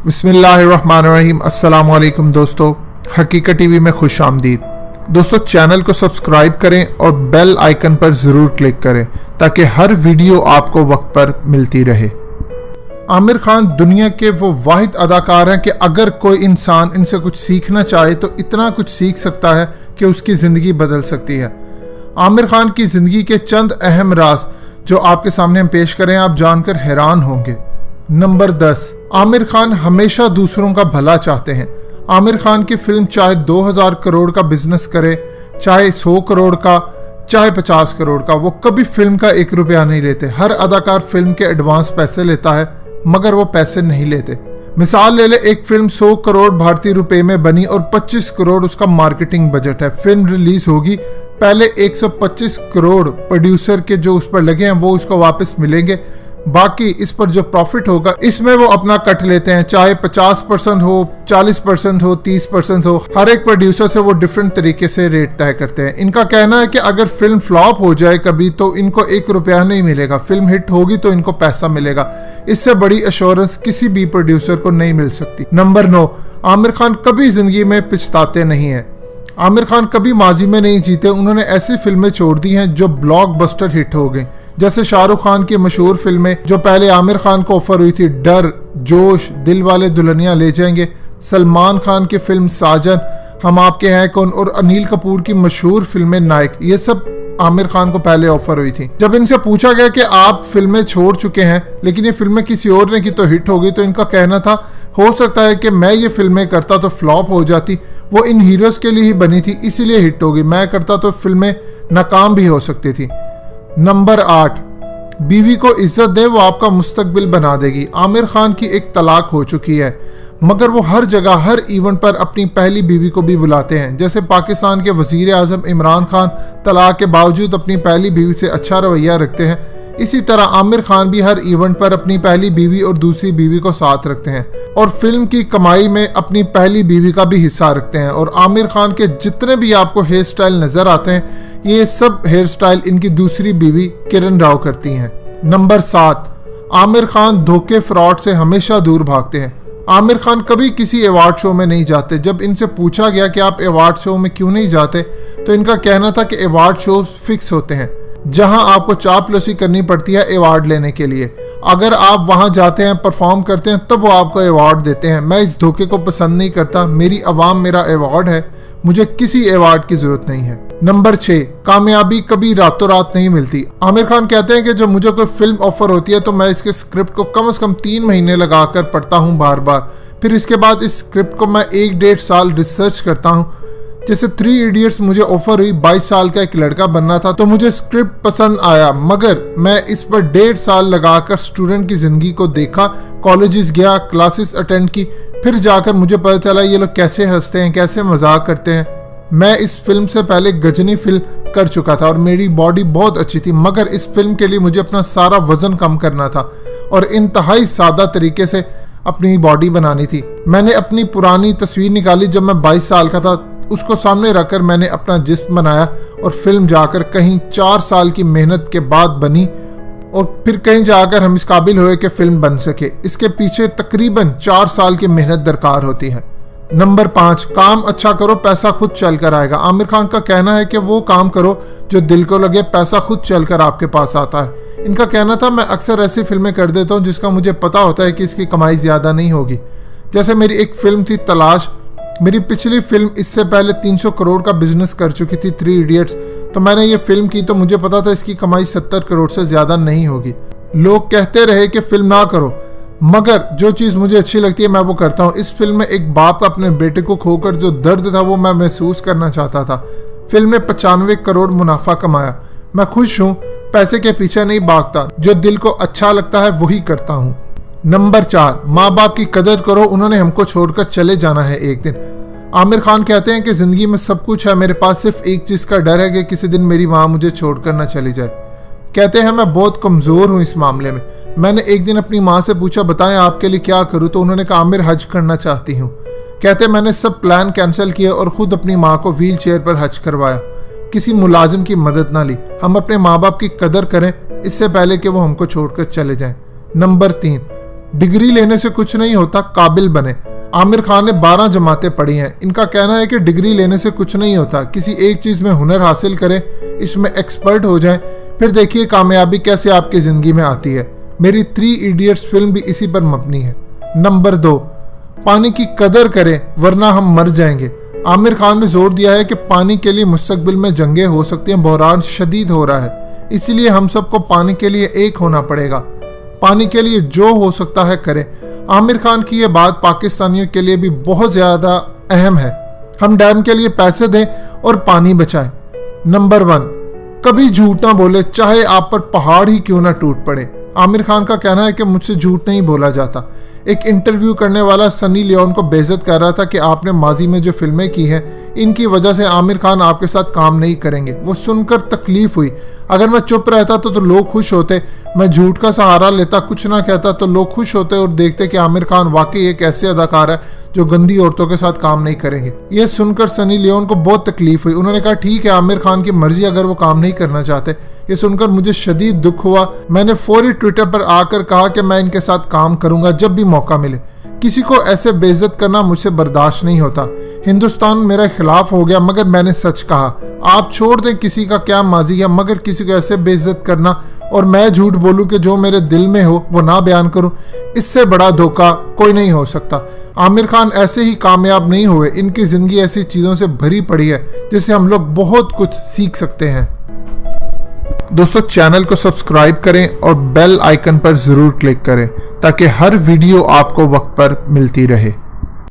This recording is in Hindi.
बिस्मिल्लाहिर्रहमानिर्रहीम। अस्सलाम वालेकुम दोस्तों, हकीकत टीवी में खुश आमदीद। दोस्तों, चैनल को सब्सक्राइब करें और बेल आइकन पर ज़रूर क्लिक करें ताकि हर वीडियो आपको वक्त पर मिलती रहे। आमिर खान दुनिया के वो वाहिद अदाकार हैं कि अगर कोई इंसान इनसे कुछ सीखना चाहे तो इतना कुछ सीख सकता है कि उसकी ज़िंदगी बदल सकती है। आमिर खान की ज़िंदगी के चंद अहम राज जो आपके सामने हम पेश करें, आप जानकर हैरान होंगे। नंबर 10, आमिर खान हमेशा दूसरों का भला चाहते हैं। आमिर खान की फिल्म चाहे 2000 करोड़ का बिजनेस करे, चाहे 100 करोड़ का, चाहे 50 करोड़ का, वो कभी फिल्म का 1 रुपया नहीं लेते। हर अदाकार फिल्म के एडवांस पैसे लेता है मगर वो पैसे नहीं लेते। मिसाल ले ले, एक फिल्म 100 करोड़ भारतीय रुपए में बनी और 25 करोड़ उसका मार्केटिंग बजट है। फिल्म रिलीज होगी, पहले 125 करोड़ प्रोड्यूसर के जो उस पर लगे हैं वो उसको वापस मिलेंगे, बाकी इस पर जो प्रॉफिट होगा इसमें वो अपना कट लेते हैं। चाहे 50% हो, 40% हो, 30% हो, हर एक प्रोड्यूसर से वो डिफरेंट तरीके से रेट तय करते हैं। इनका कहना है कि अगर फिल्म फ्लॉप हो जाए कभी तो इनको 1 रुपया नहीं मिलेगा, फिल्म हिट होगी तो इनको पैसा मिलेगा। इससे बड़ी एश्योरेंस किसी भी प्रोड्यूसर को नहीं मिल सकती। नंबर 9, आमिर खान कभी जिंदगी में पछताते नहीं है। आमिर खान कभी माजी में नहीं जीते। उन्होंने ऐसी फिल्में छोड़ दी हैं जो ब्लॉकबस्टर हिट हो गई, जैसे शाहरुख खान की मशहूर फिल्में जो पहले आमिर खान को ऑफर हुई थी, डर, जोश, दिल वाले दुल्हनिया ले जाएंगे, सलमान खान की फिल्म साजन, हम आपके हैं कौन, और अनिल कपूर की मशहूर फिल्में नायक, ये सब आमिर खान को पहले ऑफर हुई थी। जब इनसे पूछा गया कि आप फिल्में छोड़ चुके हैं लेकिन ये फिल्में किसी और ने की तो हिट हो गई, तो इनका कहना था हो सकता है कि मैं ये फिल्में करता तो फ्लॉप हो जाती, वो इन हीरोज के लिए ही बनी थी इसीलिए हिट हो गई, मैं करता तो फिल्में नाकाम भी हो सकती थी। नंबर 8, बीवी को इज्जत दे, वो आपका मुस्तकबिल बना देगी। आमिर खान की एक तलाक हो चुकी है मगर वो हर जगह हर इवेंट पर अपनी पहली बीवी को भी बुलाते हैं। जैसे पाकिस्तान के वजीर आजम इमरान खान तलाक के बावजूद अपनी पहली बीवी से अच्छा रवैया रखते हैं, इसी तरह आमिर खान भी हर इवेंट पर अपनी पहली बीवी और दूसरी बीवी को साथ रखते हैं और फिल्म की कमाई में अपनी पहली बीवी का भी हिस्सा रखते हैं। और आमिर खान के जितने भी आपको हेयर स्टाइल नजर आते हैं ये सब हेयर स्टाइल इनकी दूसरी बीवी किरण राव करती हैं। नंबर 7, आमिर खान धोखे फ्रॉड से हमेशा दूर भागते हैं। आमिर खान कभी किसी अवार्ड शो में नहीं जाते। जब इनसे पूछा गया कि आप अवार्ड शो में क्यों नहीं जाते तो इनका कहना था कि अवार्ड शो फिक्स होते हैं जहां आपको चापलूसी करनी पड़ती है अवार्ड लेने के लिए। अगर आप वहां जाते हैं, परफॉर्म करते हैं, तब वो आपको अवार्ड देते हैं। मैं इस धोखे को पसंद नहीं करता। मेरी आवाम मेरा अवार्ड है, मुझे किसी अवार्ड की जरूरत नहीं है। नंबर 6, कामयाबी कभी रातों रात नहीं मिलती। आमिर खान कहते हैं कि जब मुझे कोई फिल्म ऑफर होती है तो मैं इसके स्क्रिप्ट को कम से कम 3 महीने लगाकर पढ़ता हूँ बार बार, फिर इसके बाद इस स्क्रिप्ट को मैं 1-1.5 साल रिसर्च करता हूँ। जैसे 3 इडियट्स मुझे ऑफर हुई, 22 साल का एक लड़का बनना था तो मुझे स्क्रिप्ट पसंद आया मगर मैं इस पर 1.5 साल लगाकर स्टूडेंट की जिंदगी को देखा, कॉलेजेस गया, क्लासेस अटेंड की, फिर जाकर मुझे पता चला ये लोग कैसे हंसते हैं, कैसे मजाक करते हैं। मैं इस फिल्म से पहले गजनी फिल्म कर चुका था और मेरी बॉडी बहुत अच्छी थी मगर इस फिल्म के लिए मुझे अपना सारा वजन कम करना था और इंतहाई सादा तरीके से अपनी बॉडी बनानी थी। मैंने अपनी पुरानी तस्वीर निकाली जब मैं 22 साल का था, उसको सामने रखकर मैंने अपना जिस्म बनाया और फिल्म जाकर कहीं 4 साल की मेहनत के बाद बनी और फिर कहीं जाकर हम इस काबिल हुए कि फिल्म बन सके। इसके पीछे तकरीबन 4 साल की मेहनत दरकार होती है। नंबर 5, काम अच्छा करो, पैसा खुद चल कर आएगा। आमिर खान का कहना है कि वो काम करो जो दिल को लगे, पैसा खुद चल कर आपके पास आता है। इनका कहना था मैं अक्सर ऐसी फिल्में कर देता हूँ जिसका मुझे पता होता है कि इसकी कमाई ज्यादा नहीं होगी। जैसे मेरी एक फिल्म थी तलाश, मेरी पिछली फिल्म इससे पहले 300 करोड़ का बिजनेस कर चुकी थी, 3 इडियट्स, तो मैंने ये फिल्म की तो मुझे पता था इसकी कमाई 70 करोड़ से ज्यादा नहीं होगी। लोग कहते रहे कि फिल्म ना करो मगर जो चीज मुझे अच्छी लगती है मैं वो करता हूँ। इस फिल्म में एक बाप अपने बेटे को खोकर जो दर्द था वो मैं महसूस करना चाहता था। फिल्म ने 95 करोड़ मुनाफा कमाया। मैं खुश हूँ, पैसे के पीछे नहीं भागता, जो दिल को अच्छा लगता है वही करता हूँ। नंबर 4, माँ बाप की कदर करो, उन्होंने हमको छोड़कर चले जाना है एक दिन। आमिर खान कहते हैं कि जिंदगी में सब कुछ है, मेरे पास सिर्फ एक चीज का डर है कि किसी दिन मेरी माँ मुझे छोड़कर न चली जाए। कहते हैं मैं बहुत कमजोर हूँ इस मामले में। मैंने एक दिन अपनी माँ से पूछा बताएं आपके लिए क्या करूँ, तो उन्होंने कहा आमिर हज करना चाहती हूँ। कहते मैंने सब प्लान कैंसिल किए और खुद अपनी माँ को व्हील चेयर पर हज करवाया, किसी मुलाजिम की मदद ना ली। हम अपने माँ बाप की कदर करें इससे पहले कि वो हमको छोड़कर चले जाएं। नंबर 3, डिग्री लेने से कुछ नहीं होता, काबिल बने। आमिर खान ने 12 जमातें पढ़ी हैं। इनका कहना है कि डिग्री लेने से कुछ नहीं होता, किसी एक चीज़ में हुनर हासिल करें, इसमें एक्सपर्ट हो जाएं, फिर देखिए कामयाबी कैसे आपकी ज़िंदगी में आती है। मेरी 3 इडियट्स फिल्म भी इसी पर मबनी है। नंबर 2, पानी की कदर करें वरना हम मर जाएंगे। आमिर खान ने जोर दिया है कि पानी के लिए मुस्तकबिल में जंगें हो सकती हैं, बहरान शदीद हो रहा है, इसलिए हम सबको पानी के लिए एक होना पड़ेगा। पानी के लिए जो हो सकता है करें। आमिर खान की ये बात पाकिस्तानियों के लिए भी बहुत ज़्यादा अहम है। हम डैम के लिए पैसे दें और पानी बचाएं। नंबर 1, कभी झूठ ना बोले, चाहे आप पर पहाड़ ही क्यों ना टूट पड़े। आमिर खान का कहना है कि मुझसे झूठ नहीं बोला जाता। एक इंटरव्यू करने वाला सनी लियोन को बेइज्जत कर रहा था कि आपने माजी में जो फिल्में की हैं, इनकी वजह से आमिर खान आपके साथ काम नहीं करेंगे। वो सुनकर तकलीफ हुई। अगर मैं चुप रहता तो लोग खुश होते, मैं झूठ का सहारा लेता, कुछ ना कहता तो लोग खुश होते और देखते कि आमिर खान वाकई एक ऐसे अदाकार है जो गंदी औरतों के साथ काम नहीं करेंगे। यह सुनकर सनी लियोन को बहुत तकलीफ हुई। उन्होंने कहा ठीक है, आमिर खान की मर्जी, अगर वो काम नहीं करना चाहते। ये सुनकर मुझे शदीद दुख हुआ। मैंने फौरी ट्विटर पर आकर कहा कि मैं इनके साथ काम करूंगा जब भी मौका मिले। किसी को ऐसे बेइज्जत करना मुझसे बर्दाश्त नहीं होता। हिंदुस्तान मेरे खिलाफ हो गया, मगर मैंने सच कहा। आप छोड़ दें किसी का क्या माजी है, मगर किसी को ऐसे बेइज्जत करना और मैं झूठ बोलूं कि जो मेरे दिल में हो वो ना बयान करूं, इससे बड़ा धोखा कोई नहीं हो सकता। आमिर खान ऐसे ही कामयाब नहीं हुए। इनकी जिंदगी ऐसी चीज़ों से भरी पड़ी है जिससे हम लोग बहुत कुछ सीख सकते हैं। दोस्तों, चैनल को सब्सक्राइब करें और बेल आइकन पर ज़रूर क्लिक करें ताकि हर वीडियो आपको वक्त पर मिलती रहे।